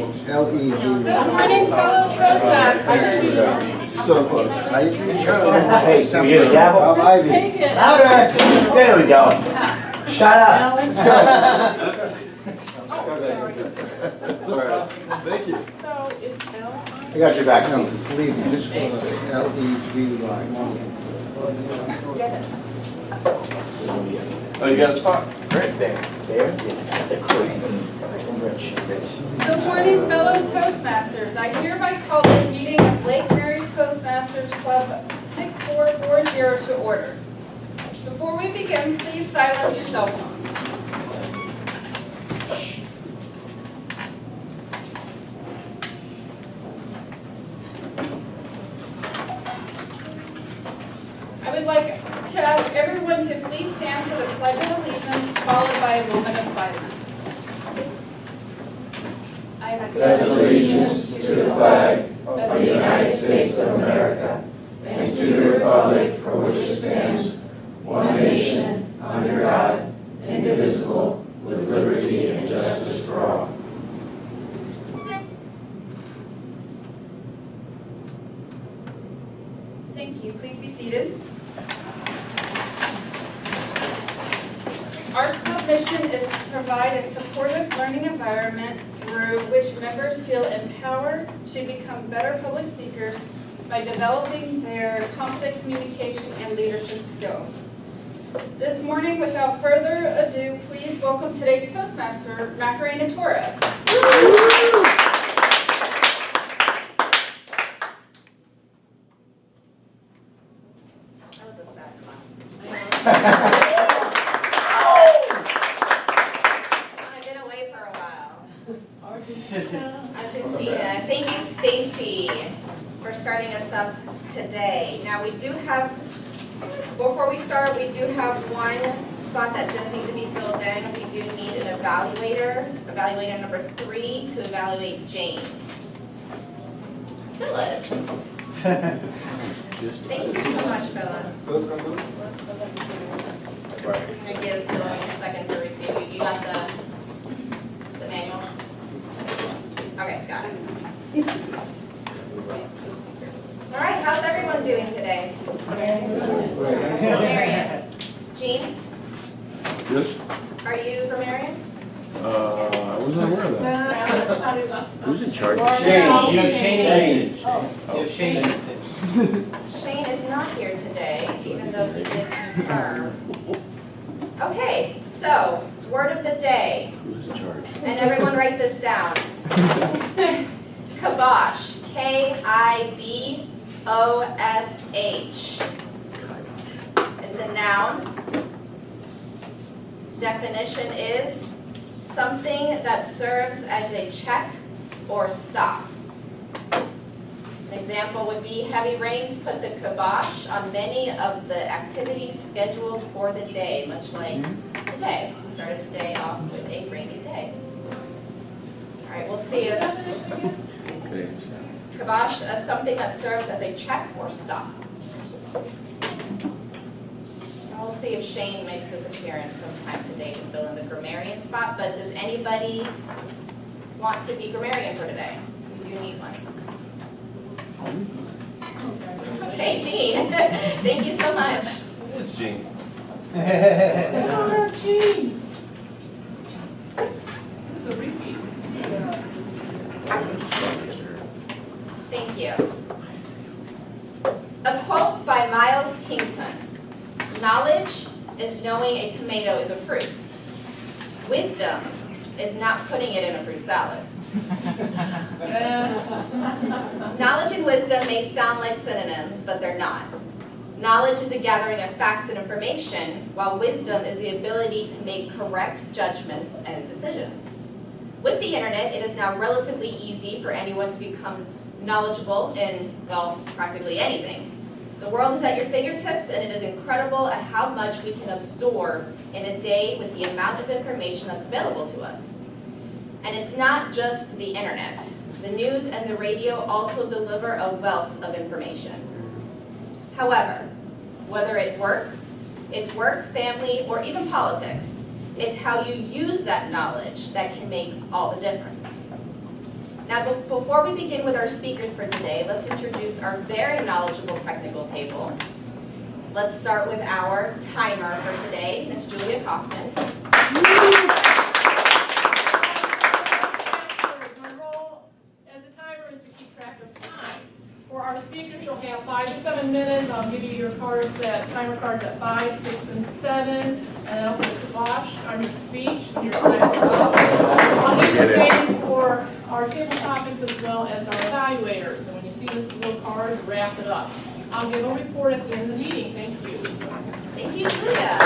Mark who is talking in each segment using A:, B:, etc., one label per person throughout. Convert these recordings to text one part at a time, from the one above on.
A: L-E-V-Y.
B: Good morning, fellow Toastmasters.
A: So close. Now you can turn it.
C: Hey, can we hear the gavel?
B: Take it.
C: Louder! There we go. Shut up.
A: That's all right. Thank you.
B: So it's L.
C: I got your back,
A: No,
C: Stacy.
A: believe me, just L-E-V-Y.
D: Oh, you got a spot?
C: Right there. There. Yeah. The crew. Rich.
B: Good morning, fellow Toastmasters. I hereby call this meeting of Lake Mary Toastmasters Club 6440 to order. Before we begin, please silence your cell phones. I would like to ask everyone to please stand for the Pledge of Allegiance, followed by a moment of silence. I
E: pledge allegiance to the flag of the United States of America and to the republic for which it stands, one nation, under God, indivisible, with liberty and justice for all.
B: Thank you. Please be seated. Our club mission is to provide a supportive learning environment through which members feel empowered to become better public speakers by developing their conflict communication and leadership skills. This morning, without further ado, please welcome today's Toastmaster, Macarena T. That was a sad clap.
F: I've been away for a while. Argentina. Thank you, Stacy, for starting us up today. Now we do have, before we start, we do have one spot that does need to be filled in. We do need an evaluator number 3 to evaluate James. Phyllis. Thank you so much, Phyllis. I'm going to give Phyllis a second to receive you. You got the manual? Okay, got it. All right, how's everyone doing today? Marion. Jean?
D: Yes.
F: Are you grammarian?
D: I wasn't aware of that.
C: Who's in charge?
F: Shane. Shane is not here today, even though he did confirm. Okay, so, word of the day.
D: Who's in charge?
F: And everyone write this down. Kibosh. K-I-B-O-S-H. It's a noun. Definition is something that serves as a check or stop. An example would be heavy rains put the kibosh on many of the activities scheduled for the day, much like today. We started today off with a rainy day. All right, we'll see if kibosh is something that serves as a check or stop. And we'll see if Shane makes his appearance sometime today to fill in the grammarian spot, but does anybody want to be grammarian for today? We do need one. Okay, Jean. Thank you so much.
D: It's Gene.
B: Jean.
F: Thank you. A quote by Miles Kington. Knowledge is knowing a tomato is a fruit. Wisdom is not putting it in a fruit salad. Knowledge and wisdom may sound like synonyms, but they're not. Knowledge is the gathering of facts and information, while wisdom is the ability to make correct judgments and decisions. With the internet, it is now relatively easy for anyone to become knowledgeable in, well, practically anything. The world is at your fingertips, and it is incredible at how much we can absorb in a day with the amount of information that's available to us. And it's not just the internet. The news and the radio also deliver a wealth of information. However, whether it works, it's work, family, or even politics, it's how you use that knowledge that can make all the difference. Now, before we begin with our speakers for today, let's introduce our very knowledgeable technical table. Let's start with our timer for today, Ms. Julia Kaufman.
G: My role as a timer is to keep track of time. For our speakers, you'll have 5 to 7 minutes. I'll give you your timer cards at 5, 6, and 7, and then I'll put a kibosh on your speech when your time is up. I'll do the same for our table topics as well as our evaluators. So when you see this little card, wrap it up. I'll give a report at the end of the meeting. Thank you.
F: Thank you, Julia.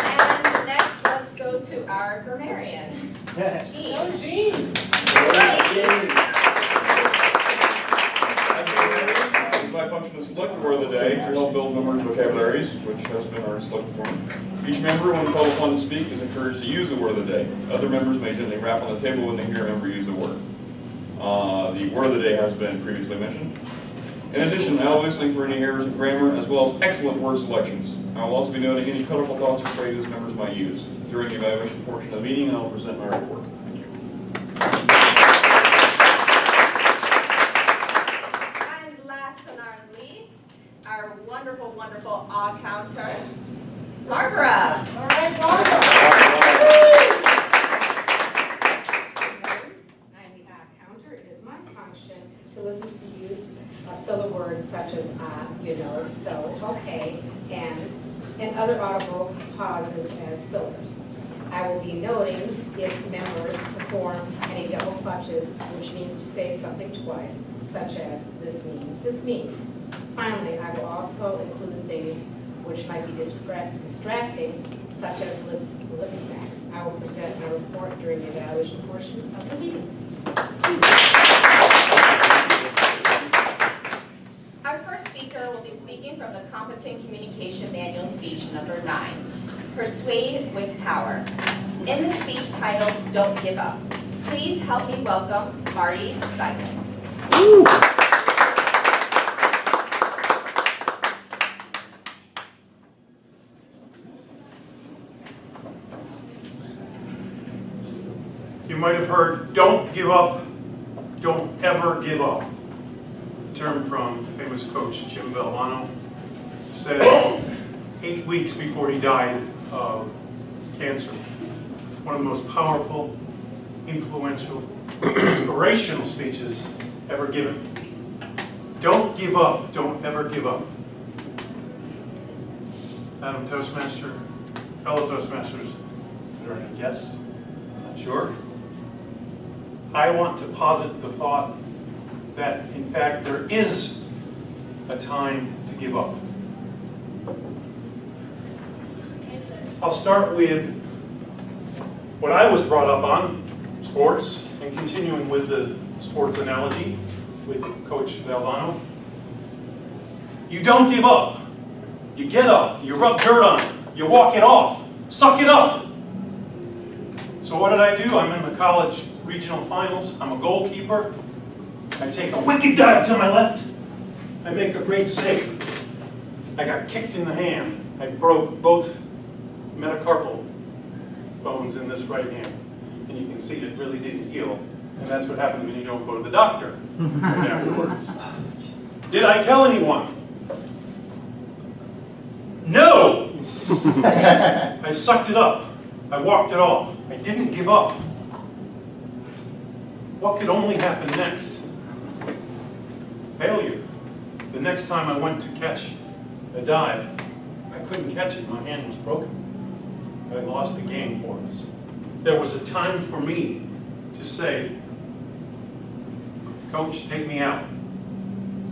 F: And next, let's go to our grammarian, Jean.
G: Oh, Jean.
D: My function is select the word of the day to help build members' vocabularies, which has been our selected form. Each member, when called upon to speak, is encouraged to use the word of the day. Other members may gently rap on the table when they hear a member use the word. The word of the day has been previously mentioned. In addition, I will be listening for any errors in grammar as well as excellent word selections. I will also be noting any colorful thoughts or phrases members might use. During the evaluation portion of the meeting, I will present my report. Thank you.
F: And last but not least, our wonderful, wonderful counter, Barbara.
G: All right, Barbara.
H: I'm the counter. It is my function to listen to the use of filler words such as so, okay, and other audible pauses as fillers. I will be noting if members perform any double clutches, which means to say something twice, such as this means. Finally, I will also include things which might be distracting, such as lip smacks. I will present my report during the evaluation portion of the meeting.
F: Our first speaker will be speaking from the Competent Communication Manual speech number 9, Persuade with Power. In the speech titled, Don't Give Up, please help me welcome Marty Simon.
I: You might have heard, don't give up, don't ever give up. A term from famous coach Jim Valvano, said 8 weeks before he died of cancer. One of the most powerful, influential, inspirational speeches ever given. Don't give up, don't ever give up. Madam Toastmaster, fellow Toastmasters, are there any guests? Not sure. I want to posit the thought that, in fact, there is a time to give up. I'll start with what I was brought up on, sports, and continuing with the sports analogy with Coach Valvano. You don't give up. You get up, you rub dirt on it, you walk it off, suck it up. So what did I do? I'm in the college regional finals. I'm a goalkeeper. I take a wicked dive to my left. I make a great save. I got kicked in the hand. I broke both metacarpal bones in this right hand. And you can see it really didn't heal. And that's what happens when you don't go to the doctor right afterwards. Did I tell anyone? No! I sucked it up. I walked it off. I didn't give up. What could only happen next? Failure. The next time I went to catch a dive, I couldn't catch it. My hand was broken. I lost the game for us. There was a time for me to say, Coach, take me out.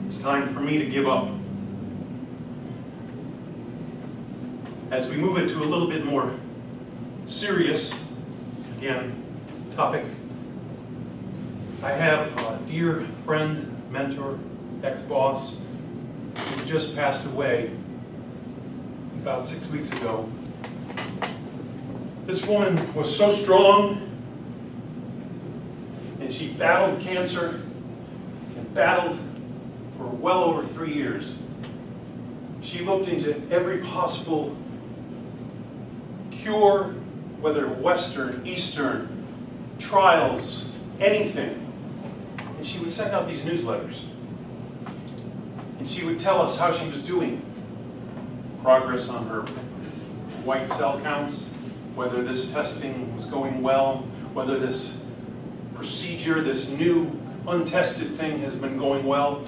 I: It's time for me to give up. As we move it to a little bit more serious, again, topic, I have a dear friend, mentor, ex-boss, who just passed away about 6 weeks ago. This woman was so strong, and she battled cancer and battled for well over 3 years. She looked into every possible cure, whether Western, Eastern, trials, anything. And she would send out these newsletters. And she would tell us how she was doing. Progress on her white cell counts, whether this testing was going well, whether this procedure, this new untested thing has been going well.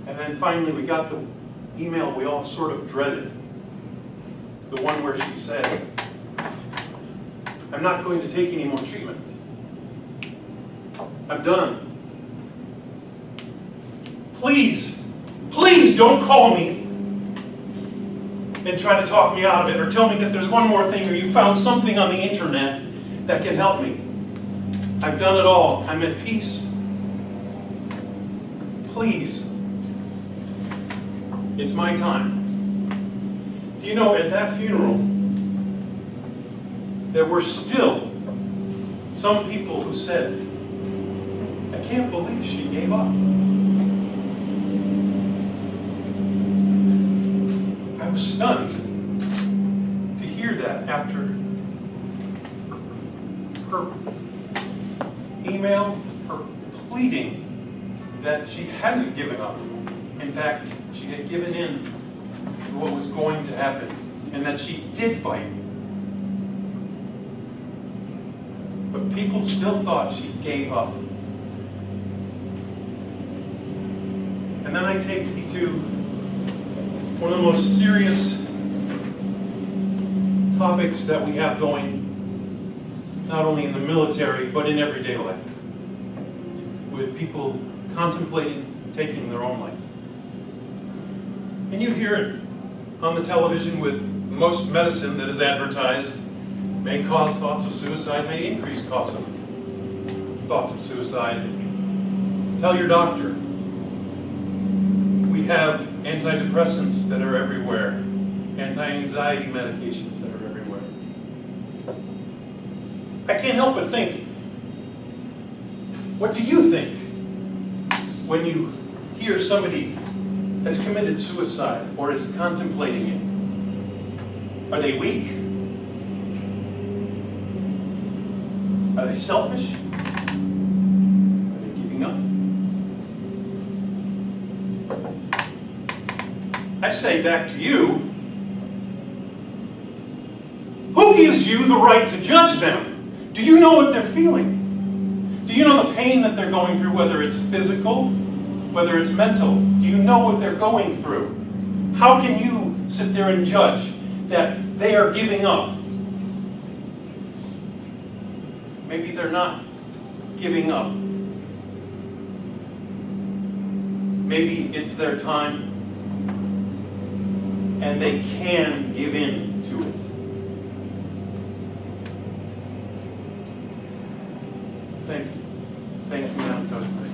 I: And then finally we got the email we all sort of dreaded. The one where she said, I'm not going to take any more treatment. I'm done. Please, please don't call me and try to talk me out of it or tell me that there's one more thing or you found something on the internet that can help me. I've done it all. I'm at peace. Please. It's my time. Do you know, at that funeral, there were still some people who said, I can't believe she gave up. I was stunned to hear that after her email, her pleading that she hadn't given up. In fact, she had given in to what was going to happen, and that she did fight. But people still thought she gave up. And then I take you to one of the most serious topics that we have going, not only in the military, but in everyday life, with people contemplating taking their own life. And you hear it on the television with most medicine that is advertised may cause thoughts of suicide, may increase thoughts of suicide. Tell your doctor. We have antidepressants that are everywhere, anti-anxiety medications that are everywhere. I can't help but think, what do you think when you hear somebody has committed suicide or is contemplating it? Are they weak? Are they selfish? Are they giving up? I say back to you, who gives you the right to judge them? Do you know what they're feeling? Do you know the pain that they're going through, whether it's physical, whether it's mental? Do you know what they're going through? How can you sit there and judge that they are giving up? Maybe they're not giving up. Maybe it's their time and they can give in to it. Thank you. Thank you, Madam Toastmaster.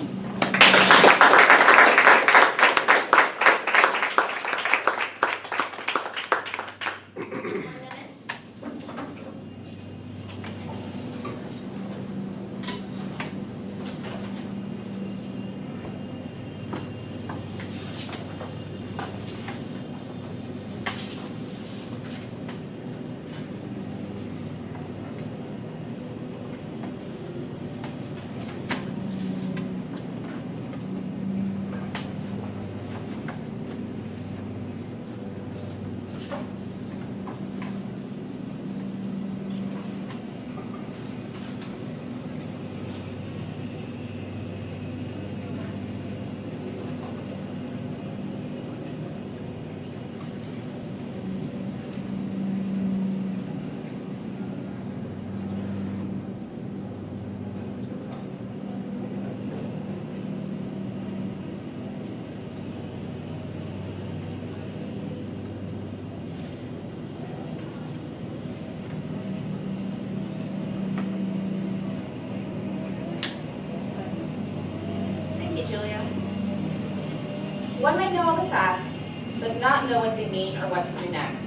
F: One might know all the facts, but not know what they mean or what to do next.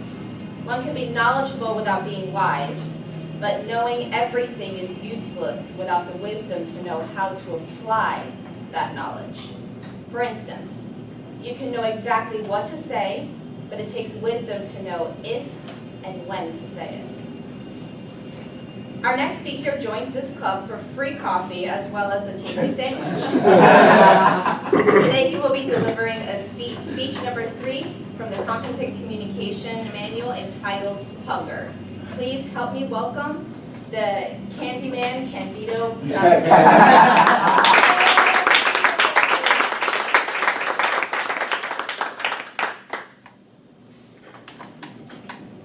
F: One can be knowledgeable without being wise, but knowing everything is useless without the wisdom to know how to apply that knowledge. For instance, you can know exactly what to say, but it takes wisdom to know if and when to say it. Our next speaker joins this club for free coffee as well as the tasty sandwich. Today he will be delivering a speech number 3 from the Competent Communication Manual entitled Hunger. Please help me welcome the Candyman, Candido.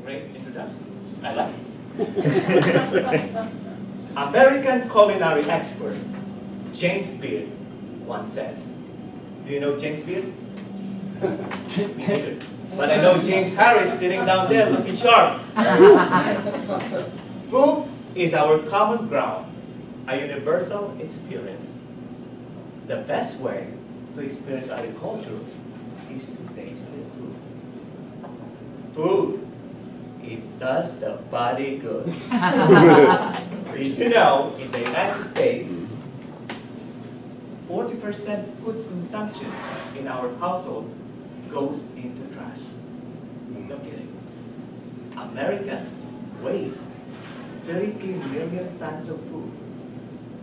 C: Great introduction. I like it. American culinary expert James Beard once said, do you know James Beard? But I know James Harris sitting down there looking sharp. Food is our common ground, a universal experience. The best way to experience agriculture is to taste the food. Food, it does the body good. Did you know in the United States, 40% food consumption in our household goes into trash? No kidding. Americans waste 33 million tons of food,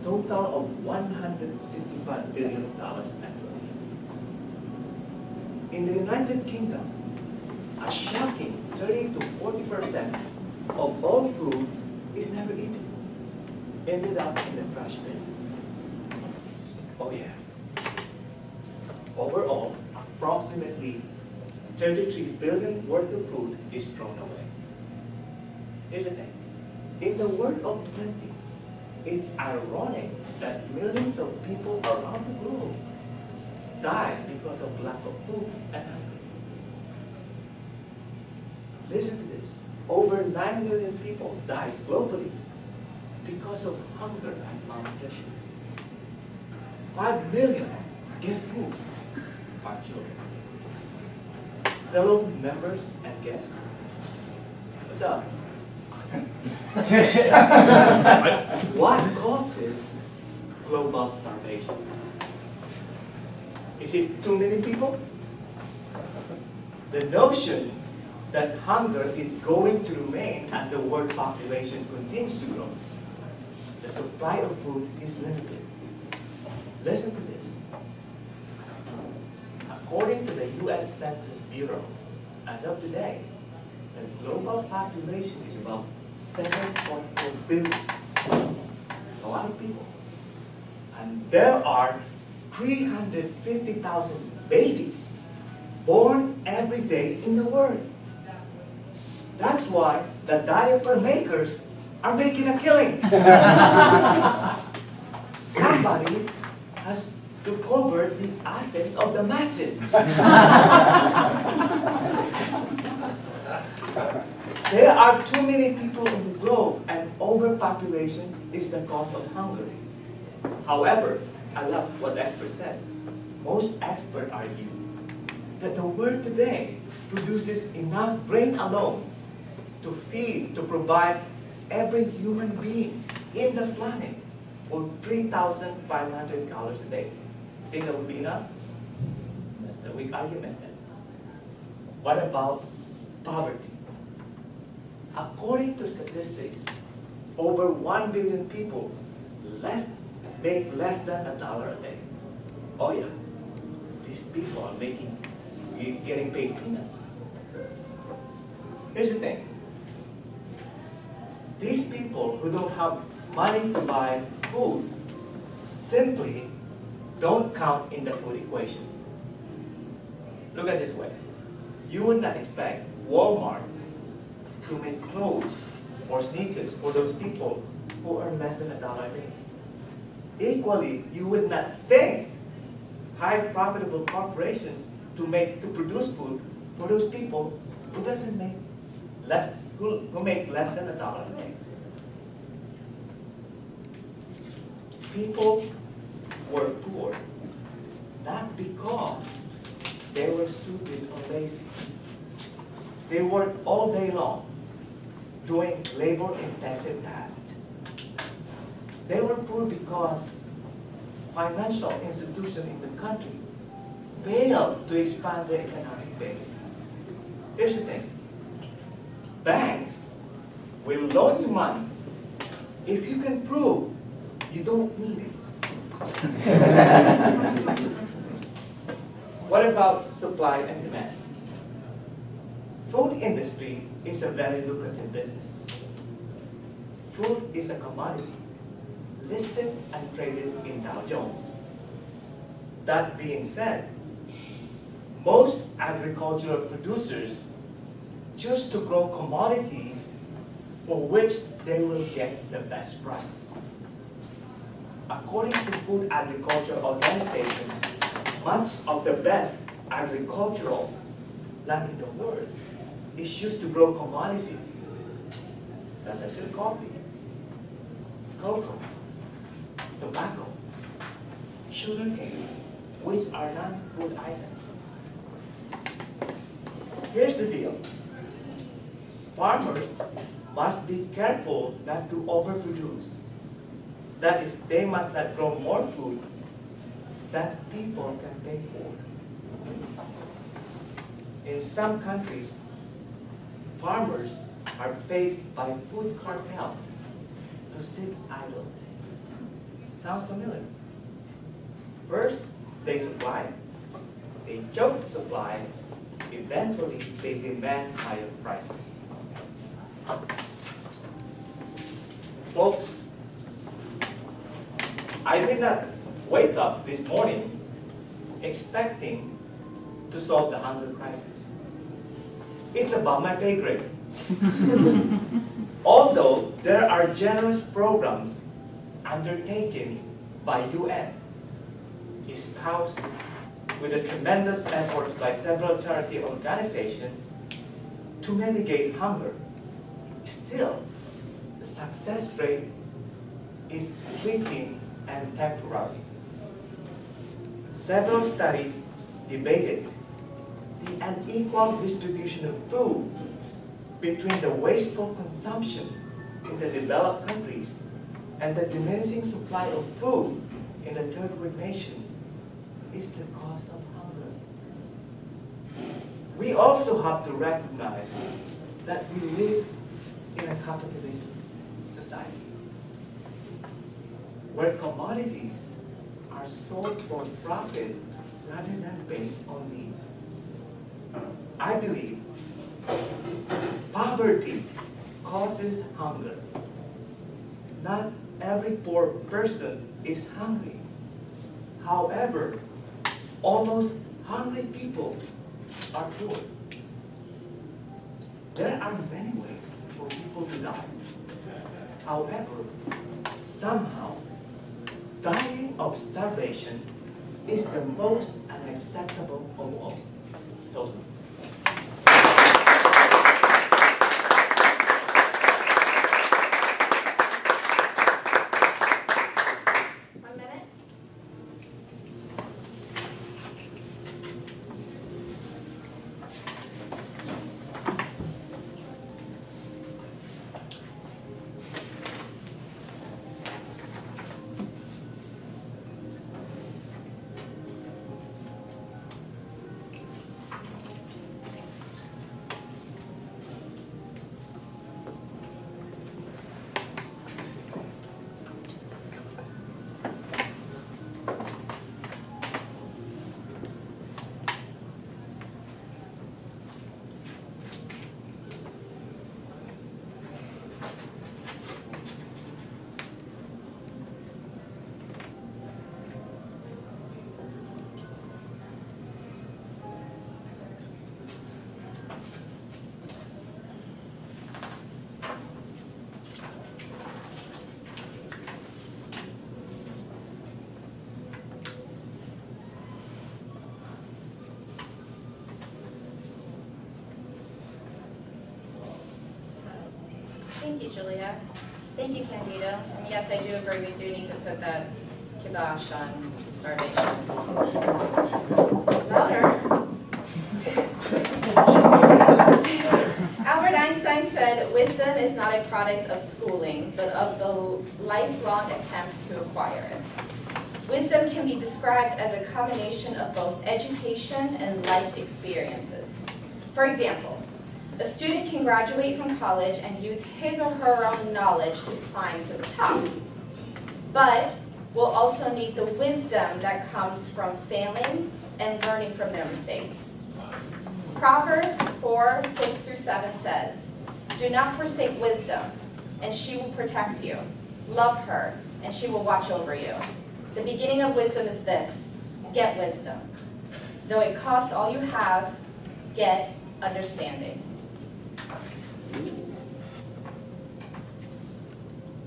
C: total of $165 billion annually. In the United Kingdom, a shocking 30 to 40% of all food is never eaten, ended up in the trash bin. Oh yeah. Overall, approximately 33 billion worth of food is thrown away. Here's the thing. In the world of plenty, it's ironic that millions of people around the globe die because of lack of food and hunger. Listen to this. Over 9 million people died globally because of hunger and malnutrition. 5 million, guess who? Our children. Fellow members and guests, what's up? What causes global starvation? Is it too many people? The notion that hunger is going to remain as the world population continues to grow. The supply of food is limited. Listen to this. According to the U.S. Census Bureau, as of today, the global population is about 7.4 billion. That's a lot of people. And there are 350,000 babies born every day in the world. That's why the diaper makers are making a killing. Somebody has to cover the assets of the masses. There are too many people in the globe, and overpopulation is the cause of hunger. However, I love what the expert says. Most experts argue that the world today produces enough grain alone to feed, to provide every human being in the planet for 3,500 calories a day. Think that would be enough? That's the weak argument then. What about poverty? According to statistics, over 1 billion people make less than $1 a day. Oh yeah, these people are getting paid peanuts. Here's the thing. These people who don't have money to buy food simply don't count in the food equation. Look at it this way. You would not expect Walmart to make clothes or sneakers for those people who earn less than $1 a day. Equally, you would not think high profitable corporations to produce food for those people who make less than $1 a day. People were poor not because they were stupid or lazy. They worked all day long doing labor-intensive tasks. They were poor because financial institutions in the country failed to expand their economic base. Here's the thing. Banks will loan you money If you can prove you don't need it. What about supply and demand? Food industry is a very lucrative business. Food is a commodity listed and traded in Dow Jones. That being said, most agricultural producers choose to grow commodities for which they will get the best price. According to Food Agriculture Organization, much of the best agricultural land in the world is used to grow commodities. That's actually coffee, cocoa, tobacco, sugarcane, which are non-food items. Here's the deal. Farmers must be careful not to overproduce. That is, they must not grow more food than people can pay for. In some countries, farmers are paid by food cartel to sit idle. Sounds familiar? First, they supply, they choke supply, eventually they demand higher prices. Folks, I did not wake up this morning expecting to solve the hunger crisis. It's above my pay grade. Although there are generous programs undertaken by UN, espoused with the tremendous efforts by several charity organizations to mitigate hunger, still the success rate is fleeting and temporary. Several studies debated the unequal distribution of food between the wasteful consumption in the developed countries and the diminishing supply of food in the third world nation is the cause of hunger. We also have to recognize that we live in a capitalist society where commodities are sold for profit rather than based on need. I believe poverty causes hunger. Not every poor person is hungry. However, almost hungry people are poor. There are many ways for people to die. However, somehow, dying of starvation is the most unacceptable of all. Toastmasters.
F: Thank you, Julia. Thank you, Candido. And yes, I do agree, we do need to put that kibosh on starvation. Louder. Albert Einstein said, wisdom is not a product of schooling, but of the lifelong attempt to acquire it. Wisdom can be described as a combination of both education and life experiences. For example, A student can graduate from college and use his or her own knowledge to climb to the top, but will also need the wisdom that comes from failing and learning from their mistakes. Proverbs 4:6-7 says, "Do not forsake wisdom, and she will protect you. Love her, and she will watch over you." The beginning of wisdom is this: get wisdom. Though it cost all you have, get understanding.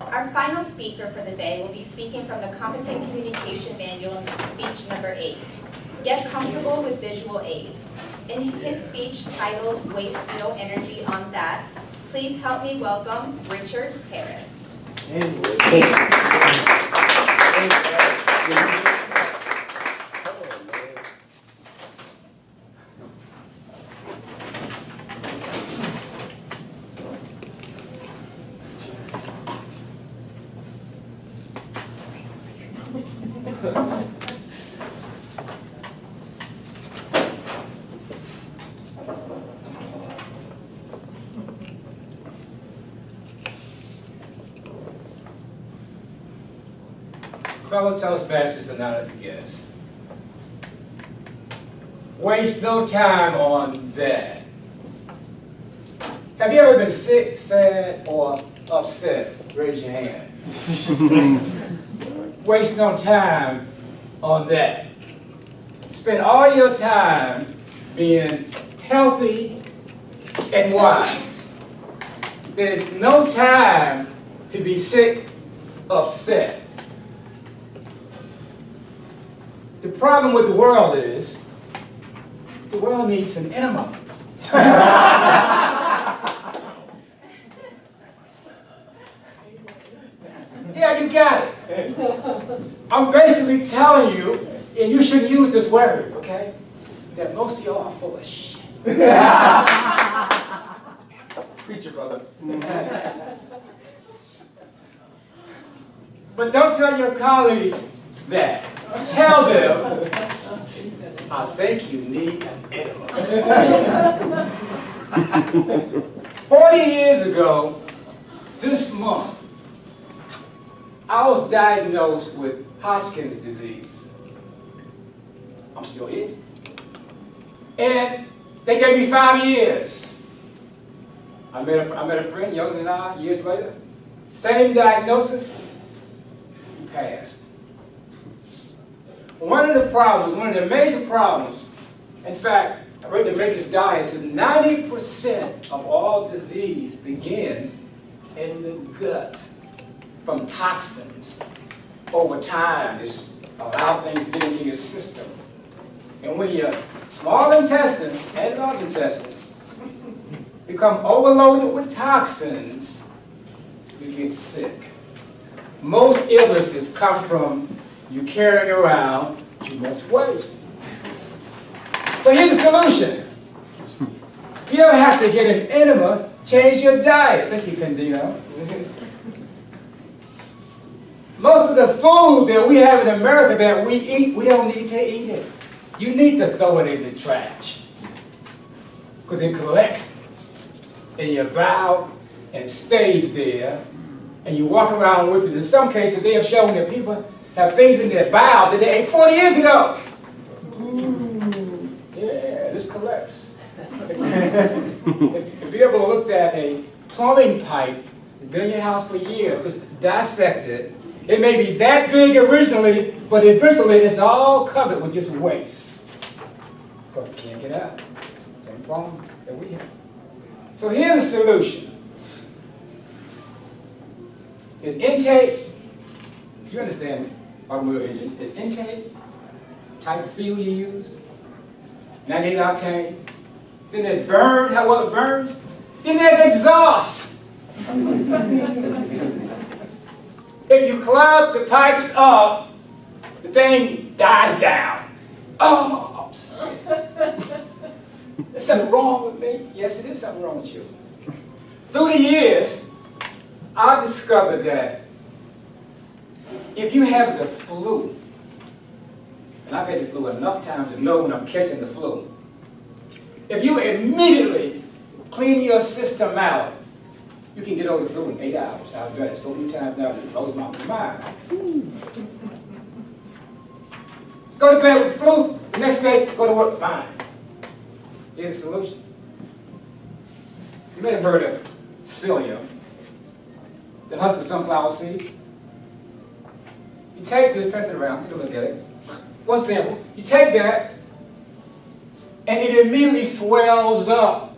F: Our final speaker for the day will be speaking from the Competent Communication Manual, speech number 8. Get comfortable with visual aids. In his speech titled "Waste No Energy on That," please help me welcome Richard Harris.
J: Fellow Toastmasters and other guests, waste no time on that. Have you ever been sick, sad, or upset? Raise your hand. Waste no time on that. Spend all your time being healthy and wise. There's no time to be sick, upset. The problem with the world is, the world needs an enema. Yeah, you got it. I'm basically telling you, and you shouldn't use this word, okay? That most of y'all are full of shit.
A: Preacher, brother.
J: But don't tell your colleagues that. Tell them, I think you need an enema. 40 years ago, this month, I was diagnosed with Hodgkin's disease. I'm still here. And they gave me 5 years. I met a friend younger than I, years later. Same diagnosis, he passed. One of the major problems, in fact, I read the Maker's Diet, says 90% of all disease begins in the gut from toxins. Over time, just allow things to get into your system. And when your small intestines and large intestines become overloaded with toxins, you get sick. Most illnesses come from you carrying around too much waste. So here's the solution. You don't have to get an enema, change your diet. Thank you, Candido. Most of the food that we have in America that we eat, we don't need to eat it. You need to throw it in the trash. Because it collects in your bowel and stays there. And you walk around with it. In some cases, they have shown that people have things in their bowel that they ate 40 years ago. Yeah, this collects. If you ever looked at a plumbing pipe, it's been in your house for years, just dissect it. It may be that big originally, but eventually it's all covered with just waste. Because it can't get out. Same problem that we have. So here's the solution. Is intake, you understand automobile engines, is intake, type of fuel you use, 98 octane. Then there's burn, how well it burns. Then there's exhaust. If you clog the pipes up, the thing dies down. Oh, I'm sorry. There's something wrong with me. Yes, it is something wrong with you. Through the years, I discovered that if you have the flu, and I've had the flu enough times to know when I'm catching the flu, if you immediately clean your system out. You can get over the flu in 8 hours. I've done it so many times now, it blows my mind. Go to bed with the flu, the next day, go to work fine. Here's the solution. You may have heard of psyllium, the husk of sunflower seeds. You take this, pass it around, take a look at it. One sample. You take that, and it immediately swells up.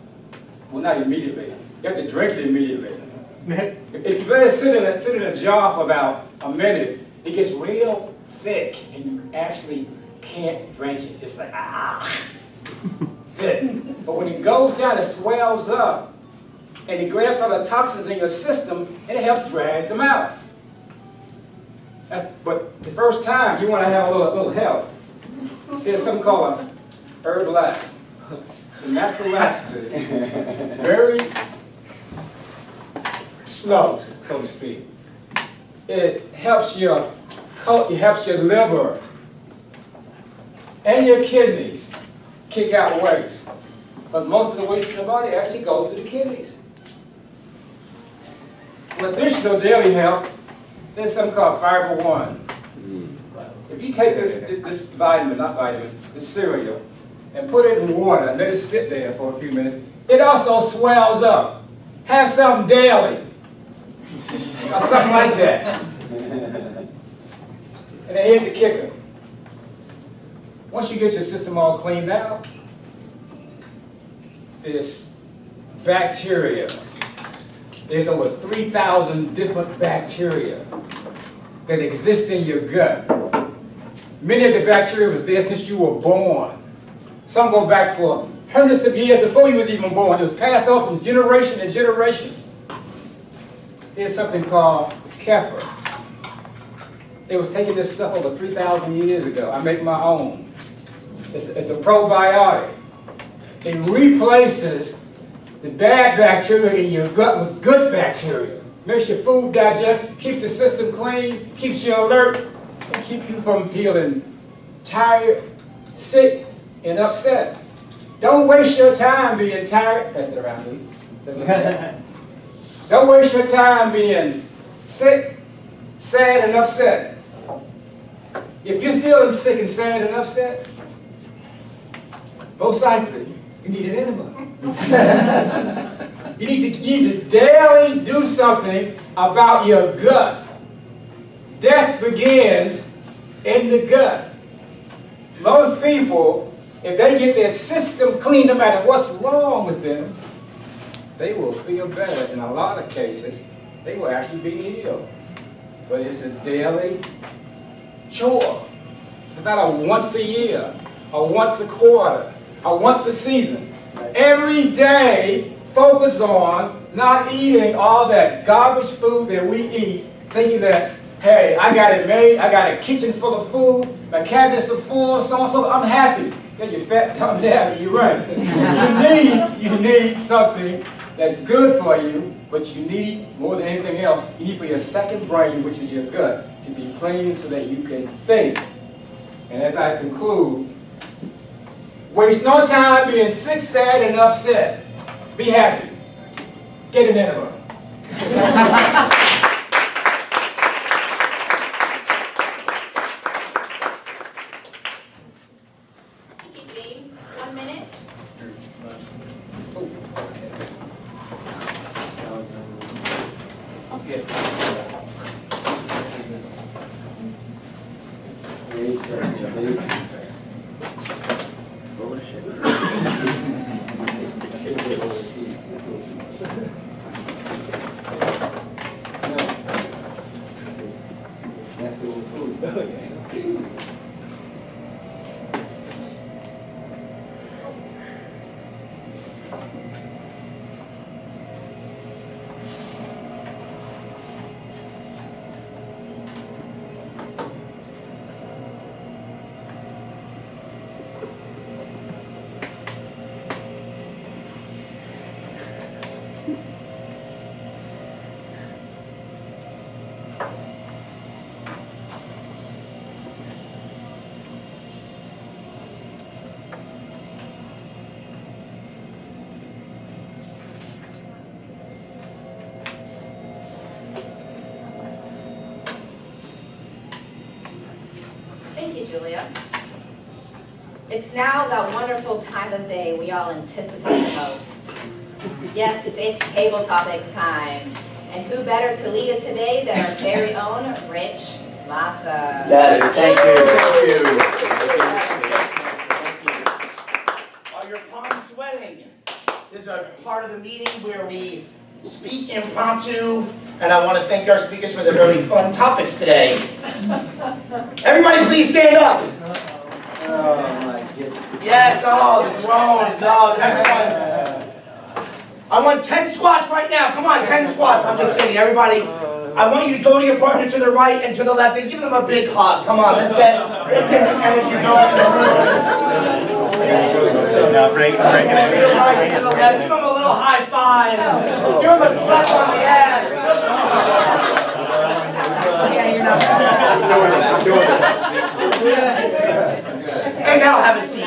J: Well, not immediately. You have to drink it immediately. If you let it sit in a jar for about a minute, it gets real thick, and you actually can't drink it. It's like, thick. But when it goes down, it swells up, and it grabs all the toxins in your system, and it helps drag them out. But the first time, you want to have a little help. There's something called a herb lax. It's a natural laxative. Very slow, so to speak. It helps your liver and your kidneys kick out waste. Because most of the waste in the body actually goes to the kidneys. With additional daily help, there's something called Fiber 1. If you take this vitamin, this cereal, and put it in water and let it sit there for a few minutes, it also swells up. Have something daily. Or something like that. And then here's the kicker. Once you get your system all cleaned out, this bacteria, there's over 3,000 different bacteria that exist in your gut. Many of the bacteria was there since you were born. Some go back for hundreds of years before you was even born. It was passed on from generation to generation. There's something called kefir. It was taking this stuff over 3,000 years ago. I make my own. It's a probiotic. It replaces the bad bacteria in your gut with good bacteria. Makes your food digest, keeps the system clean, keeps you alert, and keep you from feeling tired, sick, and upset. Don't waste your time being tired. Pass it around, please. Don't waste your time being sick, sad, and upset. If you're feeling sick and sad and upset, most likely you need an enema. You need to daily do something about your gut. Death begins in the gut. Most people, if they get their system clean, no matter what's wrong with them, they will feel better. In a lot of cases, they will actually be healed. But it's a daily chore. It's not a once a year, or once a quarter, or once a season. Every day, focus on not eating all that garbage food that we eat, thinking that, hey, I got it made, I got a kitchen full of food, my cabinets are full, so and so, I'm happy. Yeah, you're fat, dumb, and happy, you're right. You need something that's good for you, but you need, more than anything else, you need for your second brain, which is your gut, to be clean so that you can think. And as I conclude, waste no time being sick, sad, and upset. Be happy. Get an enema.
F: Thank you, James. 1 minute. Thank you, Julia. It's now that wonderful time of day we all anticipate the most. Yes, it's table topics time. And who better to lead it today than our very own Rich Massa.
E: Yes, thank you. Are your palms sweating? This is a part of the meeting where we speak impromptu, and I want to thank our speakers for their very fun topics today. Everybody please stand up.
J: Oh, my goodness.
E: Yes, oh, the groans, oh, everyone. I want 10 squats right now. Come on, 10 squats. I'm just kidding. Everybody, I want you to go to your partner to the right and to the left and give them a big hug. Come on, let's get some energy going in the room.
A: Now break it.
E: To the right, to the left. Give them a little high five. Give them a slap on the ass. And now have a seat.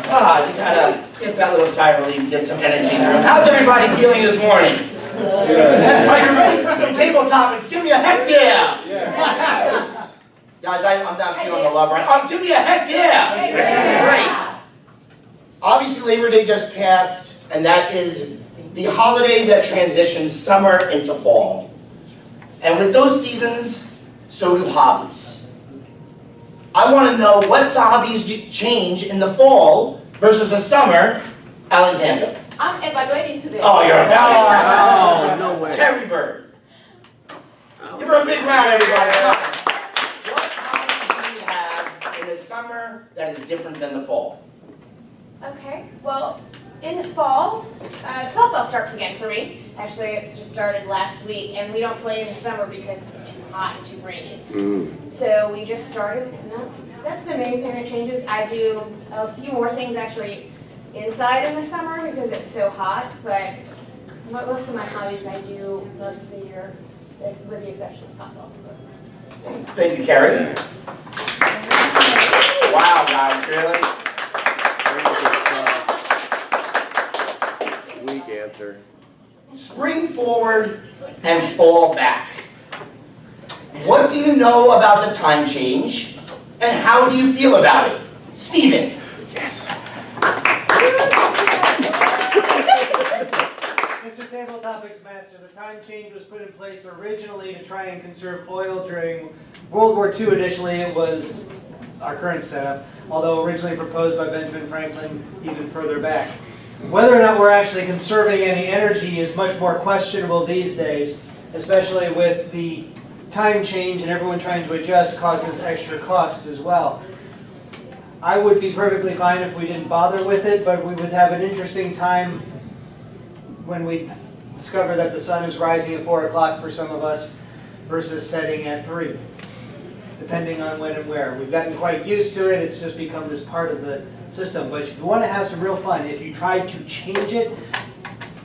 E: I just had to get that little sigh of relief, get some energy in the room. How's everybody feeling this morning? Are you ready for some table topics? Give me a heck yeah! Guys, I'm not feeling the love right. Give me a heck yeah! Great. Obviously, Labor Day just passed, and that is the holiday that transitions summer into fall. And with those seasons, so do hobbies. I want to know what hobbies change in the fall versus the summer. Alexandra.
F: I'm evaluating today.
E: Oh, you're a
A: Oh, no way.
E: Kerri Bird. Give her a big round, everybody. What hobbies do you have in the summer that is different than the fall?
K: Okay, well, in the fall, softball starts again for me. Actually, it's just started last week, and we don't play in the summer because it's too hot and too rainy. So we just started, and that's the main thing that changes. I do a few more things actually inside in the summer because it's so hot, but most of my hobbies I do most of the year, with the exception of softball. So.
E: Thank you, Kerri. Wow, guys, really?
A: Weak answer.
E: Spring forward and fall back. What do you know about the time change, and how do you feel about it? Stephen.
A: Yes.
L: Mr. Table Topics Master, the time change was put in place originally to try and conserve oil during World War II. Initially, it was our current setup, although originally proposed by Benjamin Franklin even further back. Whether or not we're actually conserving any energy is much more questionable these days, especially with the time change and everyone trying to adjust causes extra costs as well. I would be perfectly fine if we didn't bother with it, but we would have an interesting time when we discover that the sun is rising at 4 o'clock for some of us versus setting at 3, depending on when and where. We've gotten quite used to it. It's just become this part of the system. But if you want to have some real fun, if you tried to change it,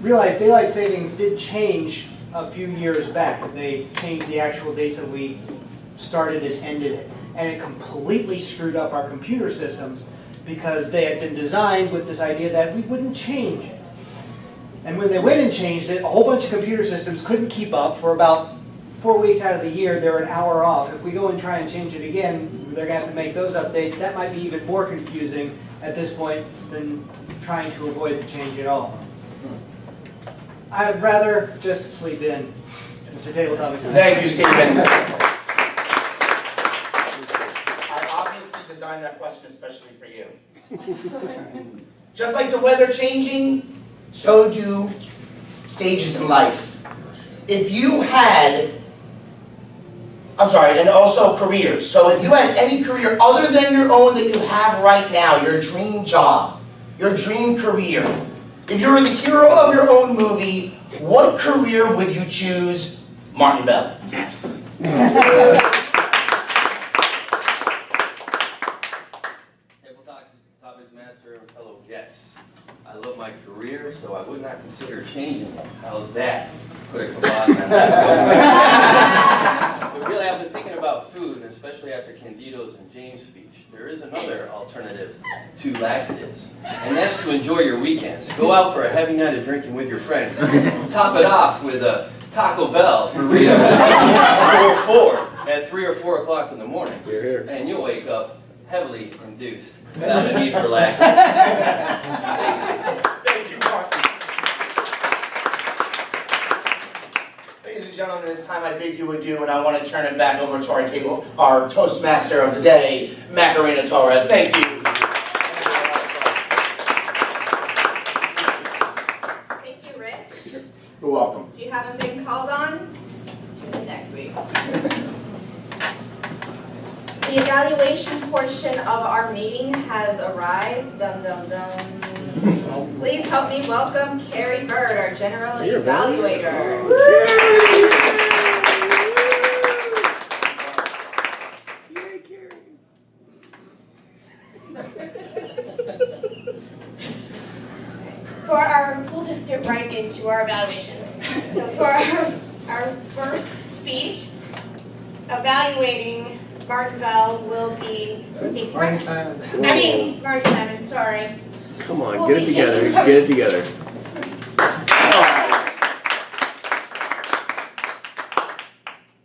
L: realize daylight savings did change a few years back. They changed the actual dates that we started and ended it. And it completely screwed up our computer systems because they had been designed with this idea that we wouldn't change it. And when they went and changed it, a whole bunch of computer systems couldn't keep up. For about 4 weeks out of the year, they're an hour off. If we go and try and change it again, they're going to have to make those updates. That might be even more confusing at this point than trying to avoid the change at all. I'd rather just sleep in, Mr. Table Topics.
E: Thank you, Stephen. I obviously designed that question especially for you. Just like the weather changing, so do stages in life. If you had, and also careers. So if you had any career other than your own that you have right now, your dream job, your dream career, if you were the hero of your own movie, what career would you choose? Martin Bell.
A: Yes.
M: Table Topics Master and fellow guests. I love my career, so I would not consider changing it. How's that? Put a kibosh on that. But really, I've been thinking about food, and especially after Candido's and James' speech. There is another alternative to laxatives, and that's to enjoy your weekends. Go out for a heavy night of drinking with your friends. Top it off with a Taco Bell, burritos, or 4. at 3 or 4 o'clock in the morning.
E: You're here.
M: And you'll wake up heavily induced without a need for laughter.
L: Thank you, Marty. Ladies and gentlemen, it's time I bid you adieu, and I want to turn it back over to our table, our Toastmaster of the day, Macarena T. Thank you.
F: Thank you, Rich.
E: You're welcome.
F: If you haven't been called on, tune in next week. The evaluation portion of our meeting has arrived. Dum dum dum. Please help me welcome Kerri Bird, our general evaluator.
K: We'll just get right into our evaluations. So for our first speech, evaluating Martin Bell will be Stacy.
L: Marty Simon.
K: Marty Simon, sorry.
E: Come on,
K: We'll
E: get
K: be
E: it together.
K: Stacy.
E: Get it together.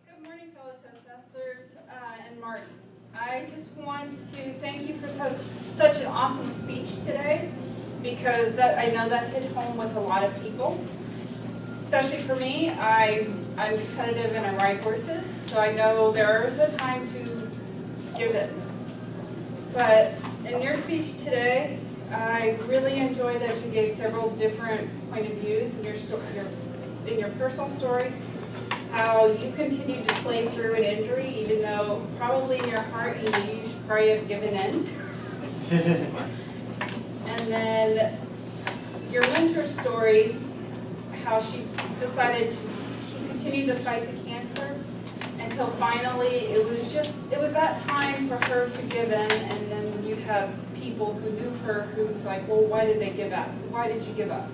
B: Good morning, fellow Toastmasters and Marty. I just want to thank you for such an awesome speech today, because I know that hit home with a lot of people. Especially for me, I'm competitive and I ride horses, so I know there's a time to give it. But in your speech today, I really enjoyed that you gave several different point of views in your personal story, how you continued to play through an injury, even though probably in your heart you knew you should probably have given in. And then your mentor's story, how she decided to continue to fight the cancer until finally it was that time for her to give in, and then you have people who knew her who's like, well, why did they give up? Why did she give up?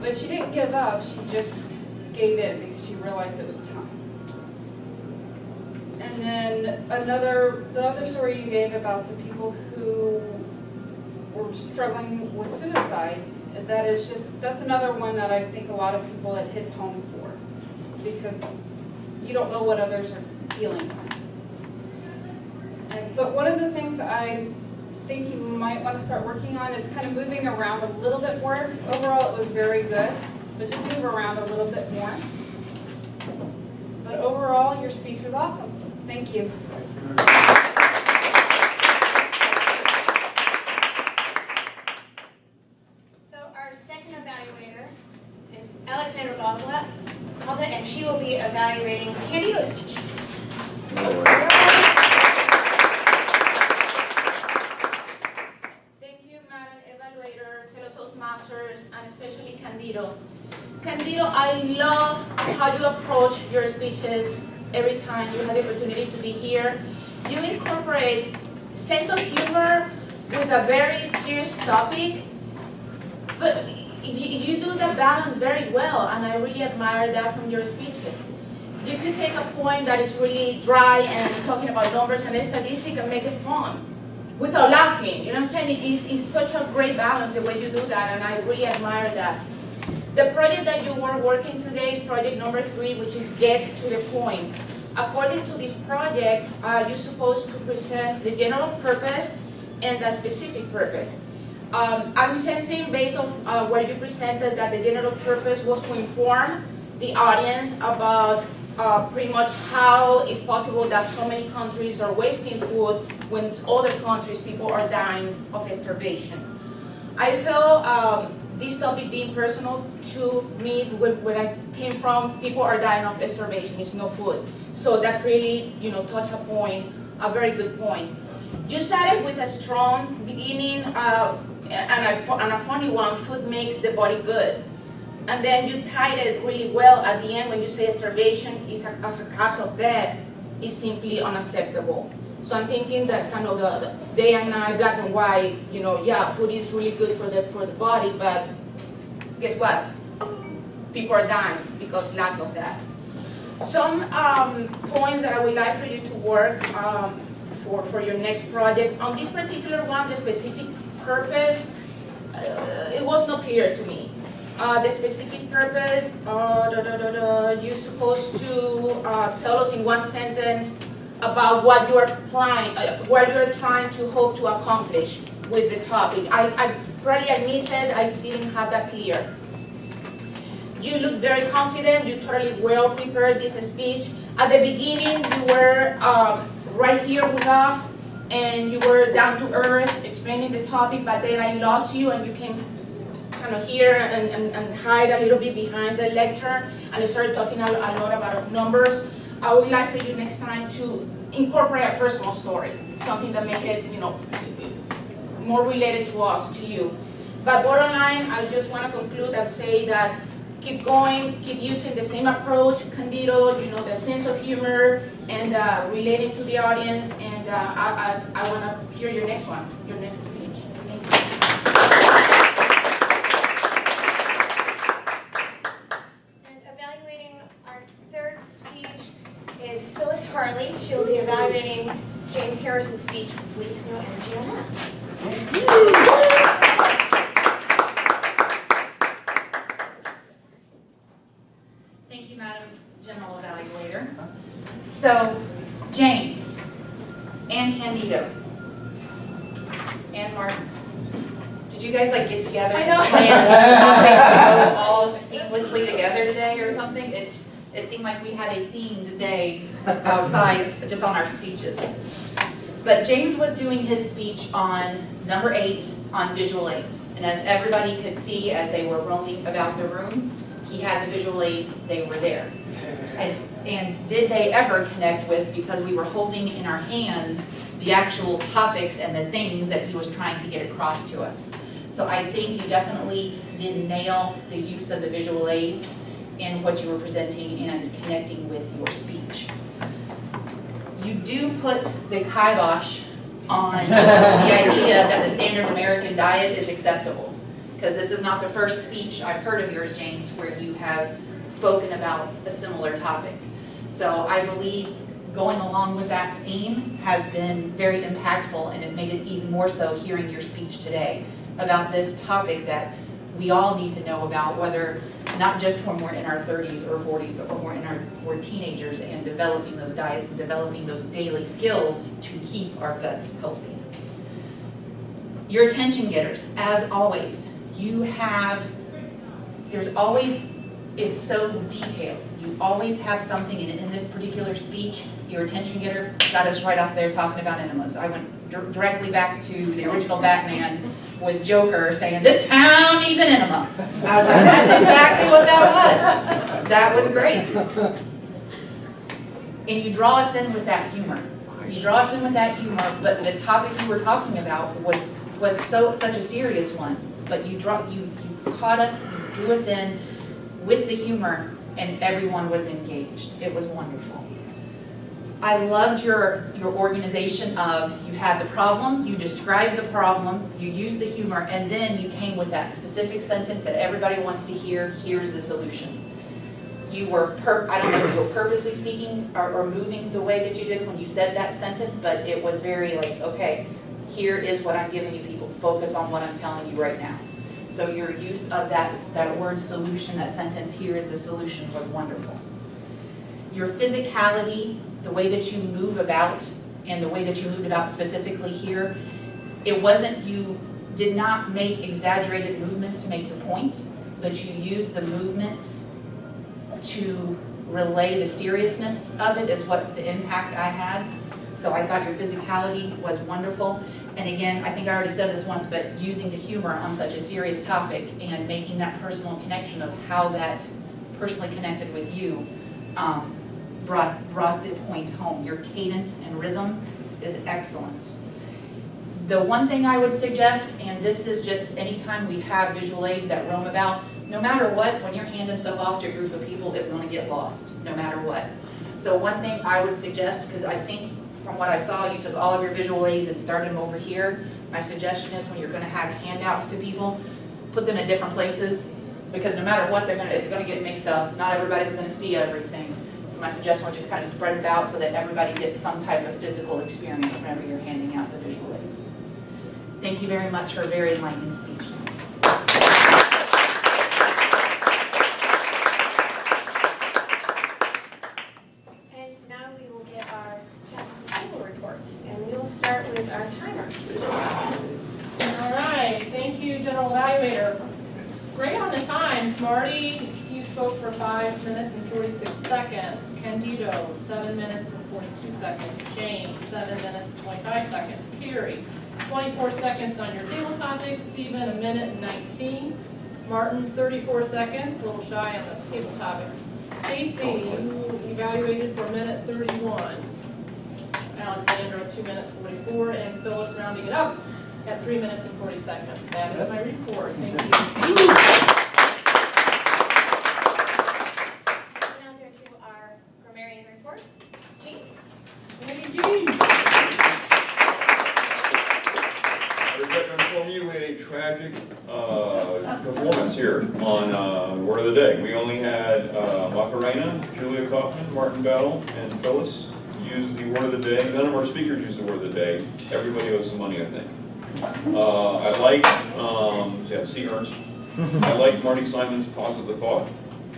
B: But she didn't give up, she just gave in because she realized it was time. And then the other story you gave about the people who were struggling with suicide, that's another one that I think a lot of people it hits home for, because you don't know what others are feeling. But one of the things I think you might want to start working on is kind of moving around a little bit more. Overall, it was very good, but just move around a little bit more. But overall, your speech was awesome. Thank you.
K: So our second evaluator is Alexandra, and she will be evaluating Candido's speech.
F: Thank you, Madam Evaluator, fellow Toastmasters, and especially Candido. Candido, I love how you approach your speeches every time you have the opportunity to be here. You incorporate sense of humor with a very serious topic, but you do the balance very well, and I really admire that from your speeches. You could take a point that is really dry and talking about numbers and statistics and make it fun without laughing. You know what I'm saying? It's such a great balance the way you do that, and I really admire that. The project that you were working today is project number 3, which is Get to the Point. According to this project, you're supposed to present the general purpose and the specific purpose. I'm sensing, based on where you presented, that the general purpose was to inform the audience about pretty much how it's possible that so many countries are wasting food when other countries people are dying of starvation. I feel this topic being personal to me when I came from, people are dying of starvation, it's no food. So that really, touched a very good point. You started with a strong beginning and a funny one, food makes the body good. And then you tied it really well at the end when you say starvation is as a cause of death is simply unacceptable. So I'm thinking that kind of the day and night, black and white, yeah, food is really good for the body, but guess what? People are dying because lack of that. Some points that I would like for you to work for your next project. On this particular one, the specific purpose, it was not clear to me.
K: the specific purpose, you're supposed to tell us in one sentence about what you are trying to hope to accomplish with the topic. I probably admit it, I didn't have that clear. You look very confident, you totally well prepared this speech. At the beginning, you were right here with us, and you were down to earth explaining the topic, but then I lost you and you came kind of here and hide a little bit behind the lectern, and you started talking a lot about numbers. I would like for you next time to incorporate a personal story, something that make it, more related to us, to you. But bottom line, I just want to conclude and say that keep going, keep using the same approach, Candido, the sense of humor and relating to the audience, and I want to hear your next speech. Thank you. And evaluating our third speech is Phyllis Harley. She'll be evaluating James Harris's speech, We Just Know Energy on That.
N: Thank you, Madam General Evaluator. So, James, and Candido, and Marty, did you guys get together and plan topics to go all seamlessly together today or something? It seemed like we had a theme today outside, just on our speeches. But James was doing his speech on number 8 on visual aids. And as everybody could see as they were roaming about the room, he had the visual aids, they were there. And did they ever connect with, because we were holding in our hands the actual topics and the things that he was trying to get across to us. So I think you definitely did nail the use of the visual aids in what you were presenting and connecting with your speech. You do put the kibosh on the idea that the standard American diet is acceptable. Because this is not the first speech I've heard of yours, James, where you have spoken about a similar topic. So I believe going along with that theme has been very impactful, and it made it even more so hearing your speech today about this topic that we all need to know about, whether not just when we're in our 30s or 40s, but when we're teenagers, and developing those diets and developing those daily skills to keep our guts healthy. Your attention getters, as always, it's so detailed. You always have something in this particular speech. Your attention getter got us right off there talking about enemas. I went directly back to the original Batman with Joker saying, "This town needs an enema." I was like, that's exactly what that was. That was great. And you draw us in with that humor. But the topic you were talking about was such a serious one. But you caught us, you drew us in with the humor, and everyone was engaged. It was wonderful. I loved your organization of, you had the problem, you described the problem, you used the humor, and then you came with that specific sentence that everybody wants to hear, here's the solution. You were, I don't know if you were purposely speaking or moving the way that you did when you said that sentence, but it was very okay, here is what I'm giving you people, focus on what I'm telling you right now. So your use of that word solution, that sentence, here is the solution, was wonderful. Your physicality, the way that you move about, and the way that you moved about specifically here, you did not make exaggerated movements to make your point, but you used the movements to relay the seriousness of it, is what the impact I had. So I thought your physicality was wonderful. And again, I think I already said this once, but using the humor on such a serious topic and making that personal connection of how that personally connected with you brought the point home. Your cadence and rhythm is excellent. The one thing I would suggest, and this is just anytime we have visual aids that roam about, no matter what, when you're handing stuff off to a group of people, it's going to get lost, no matter what. So one thing I would suggest, because I think from what I saw, you took all of your visual aids and started them over here. My suggestion is when you're going to have handouts to people, put them in different places, because no matter what, it's going to get mixed up. Not everybody's going to see everything. So my suggestion would just kind of spread it out so that everybody gets some type of physical experience whenever you're handing out the visual aids. Thank you very much for a very enlightening speech.
K: start with our timer.
G: All right, thank you, General Evaluator. Great on the times. Marty, you spoke for 5 minutes and 46 seconds. Candido, 7 minutes and 42 seconds. James, 7 minutes, 25 seconds. Kerri, 24 seconds on your table topic. Stephen, 1 minute and 19. Martin, 34 seconds, a little shy on the table topics. Stacy, evaluated for 1 minute 31. Alexandra, 2 minutes 44, and Phyllis rounding it up at 3 minutes and 40 seconds. That is my report. Thank you.
K: Now go to our grammarian report. Jean?
D: I regret to inform you we had a tragic performance here on Word of the Day. We only had Macarena, Julia Kaufman, Martin Battle, and Phyllis use the Word of the Day. None of our speakers use the Word of the Day. Everybody owes some money, I think. I like, C. Ernst. I like Marty Simon's positive thought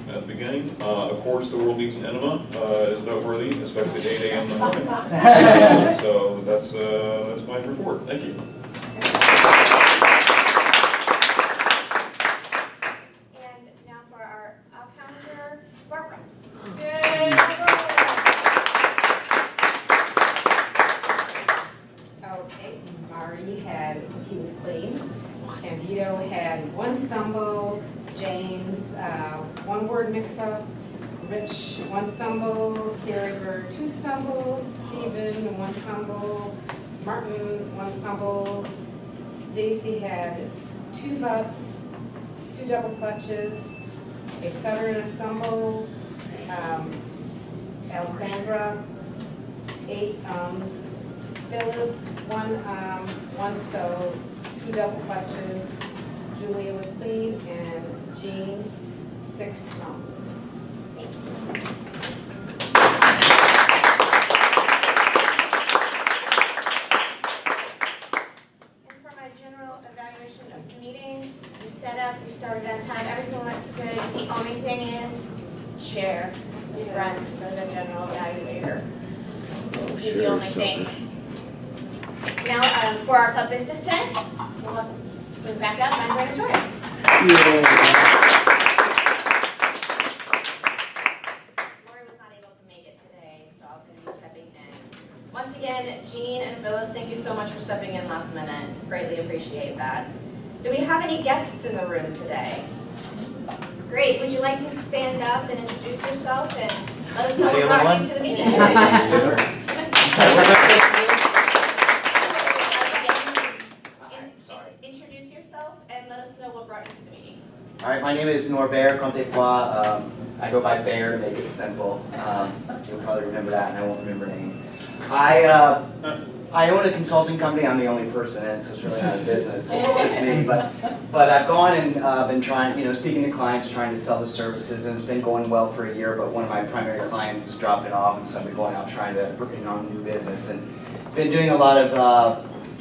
D: at the beginning. Of course, the world needs an enema is noteworthy, especially at 8 a.m. in the morning. So that's my report. Thank you.
K: And now for our calendar, Barbara.
G: Yay!
H: Okay, Marty he was clean. Candido had 1 stumble. James, 1 word mix-up. Rich, 1 stumble. Kerri, 2 stumbles. Stephen, 1 stumble. Martin, 1 stumble. Stacy had 2 butts, 2 double clutches, a stutter and a stumble. Alexandra, 8 ums. Phyllis, 1 1 so, 2 double clutches. Julia was clean, and Jean, 6 ums.
K: Thank you. And for my general evaluation of the meeting, you set up, you started on time, everything looks good. The only thing is, chair, run for the general evaluator. The only thing. Now, for our club business today, we'll move back up. I'm Brandon Torres. Lori was not able to make it today, so I'll be stepping in. Once again, Jean and Phyllis, thank you so much for stepping in last minute. Greatly appreciate that. Do we have any guests in the room today? Great. Would you like to stand up and introduce yourself and let us know what brought you to the meeting? Introduce yourself and let us know what brought you to the meeting.
O: All right, my name is Norbert Comtepois. I go by Bear to make it simple. You'll probably remember that, and I won't remember names. I own a consulting company. I'm the only person in it, so it's really not a business. It's me. But I've gone and been trying, speaking to clients, trying to sell the services, and it's been going well for a year. But one of my primary clients is dropping off, and so I've been going out trying to bring on new business, and been doing a lot of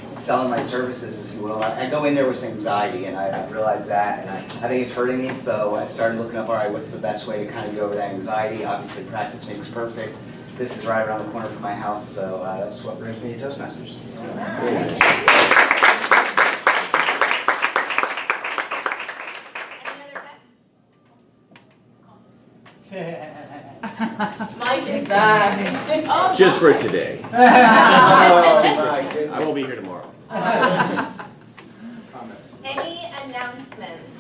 O: selling my services, as you will. I go in there with anxiety, and I realize that, and I think it's hurting me. So I started looking up, all right, what's the best way to kind of get over that anxiety? Obviously, practice makes perfect. This is right around the corner from my house, so that's what brings me to Toastmasters.
F: Mike is back. Oh,
E: Just for today. I won't be here tomorrow.
K: Any announcements?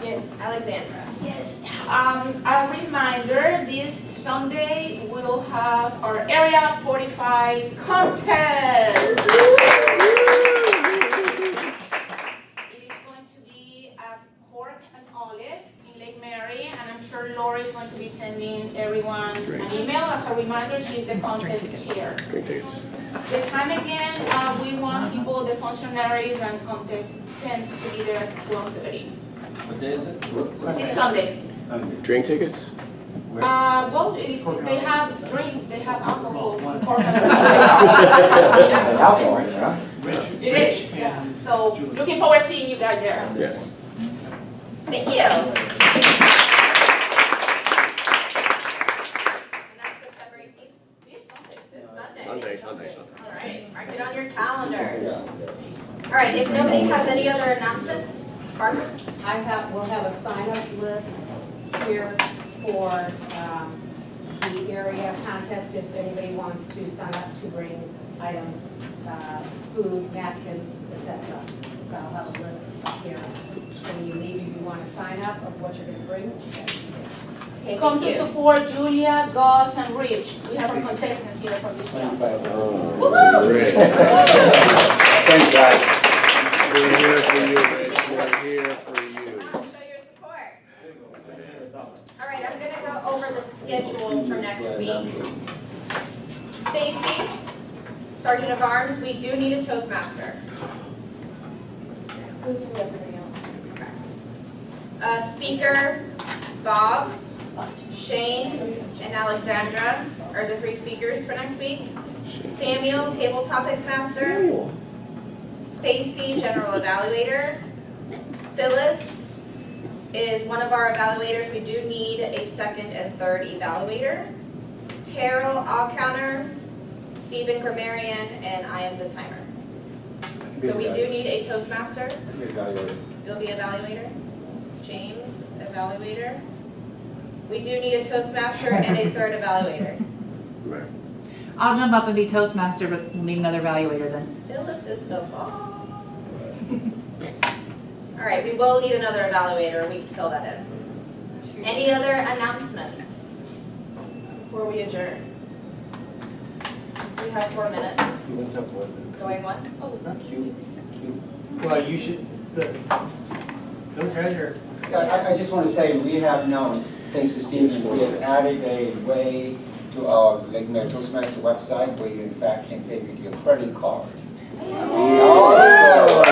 F: Yes,
K: Alexandra.
P: Yes, a reminder, this Sunday we'll have our Area 45 contest. It is going to be at Cork and Olive in Lake Mary, and I'm sure Laura is going to be sending everyone an email as a reminder. She's the contest chair. The time again, we want people, the functionaries and contestants to be there at 12:30.
M: What day is it?
P: This Sunday.
E: Drink tickets?
P: Well, it is, they have alcohol.
O: Alcohol, yeah.
P: It is, yeah. So, looking forward to seeing you guys there.
E: Yes.
K: Thank you. And that's September 18th?
P: This Sunday.
K: This Sunday.
E: Sunday.
K: All right, mark it
F: on your calendars. All right, if nobody has any other announcements, Barbara?
H: We'll have a sign-up list here for the area contest if anybody wants to sign up to bring items, food, napkins, etc. So I'll have a list here. So when you leave, if you want to sign up of what you're going to bring.
F: Okay,
P: Come
F: thank
P: to
F: you.
P: support Julia, Gus, and Rich. We have our contestants here for this round.
O: Thanks, guys.
A: We're here for you, Rich. We're here for you.
F: Show your support. All right, I'm gonna go over the schedule for next week. Stacy, Sergeant of Arms, we do need a Toastmaster.
P: Go through everything else.
F: Speaker, Bob, Shane, and Alexandra are the 3 speakers for next week. Samuel, Table Topics Master. Stacy, General Evaluator. Phyllis is one of our evaluators. We do need a 2nd and 3rd evaluator. Terrell, All Counter. Stephen, Grammarian, and I am the timer. So we do need a Toastmaster. You'll be evaluator. James, evaluator. We do need a Toastmaster and a 3rd evaluator.
A: Right.
N: I'll jump up and be Toastmaster, but we'll need another evaluator then.
F: Phyllis is the boss. All right, we will need another evaluator. We can fill that in. Any other announcements before we adjourn? We have 4 minutes. Going once?
L: Well, you should, the treasurer.
J: I just want to say, we have now, thanks to Stephen, we have added a way to our Lake Mary Toastmaster website where you in fact can pay with your credit card. We also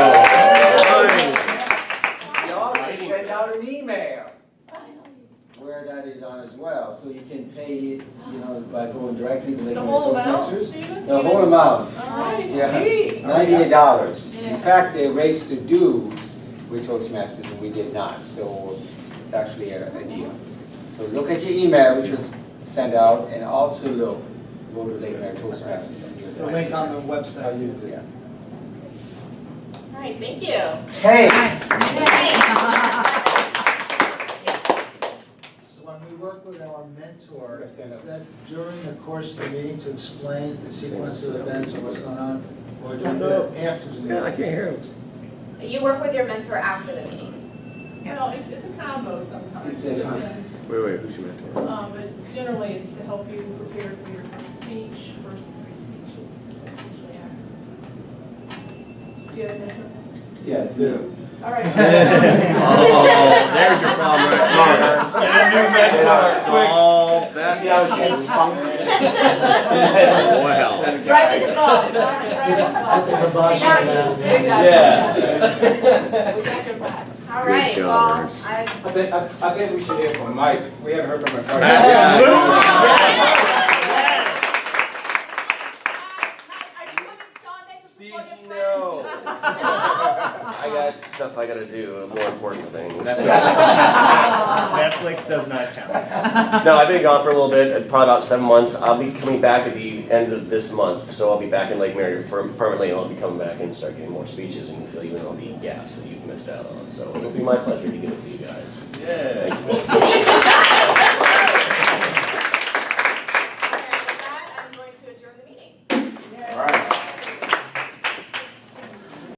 J: send out an email where that is on as well, so you can pay it, by going directly to Lake Mary Toastmasters. The whole amount.
P: All right,
J: Yeah,
P: sweet.
J: $98. In
P: Yes.
J: fact, they raised the dues with Toastmasters and we did not, so it's actually a deal. So look at your email, which was sent out, and also go to Lake Mary Toastmasters.
L: It's a link on the website.
J: Yeah.
F: All right, thank you.
J: Hey!
E: So when we work with our mentor, is that during the course of the meeting to explain the sequence of events or what's going on? Or do we do it after the meeting?
A: I can't hear him.
F: You work with your mentor after the meeting.
G: Well, it's a combo sometimes, it depends.
A: Wait, who's your mentor?
G: But generally, it's to help you prepare for your first speech, first 3 speeches. That's usually after. Do you have a mentor?
J: Yeah, it's new.
G: All right.
A: Oh, there's your problem right there. All that. Well.
P: Driving the bus, all right, driving the bus. We got your back.
F: All right,
A: Good
F: well,
A: job,
F: I
J: I think we should hear from Mike. We haven't heard from him.
M: No. I got stuff I gotta do, more important things.
L: Netflix does not count.
M: No, I've been gone for a little bit, probably about 7 months. I'll be coming back at the end of this month, so I'll be back in Lake Mary permanently, and I'll be coming back and start getting more speeches and fill you in on the gaps that you've missed out on. So it'll be my pleasure to give it to you guys. Yeah.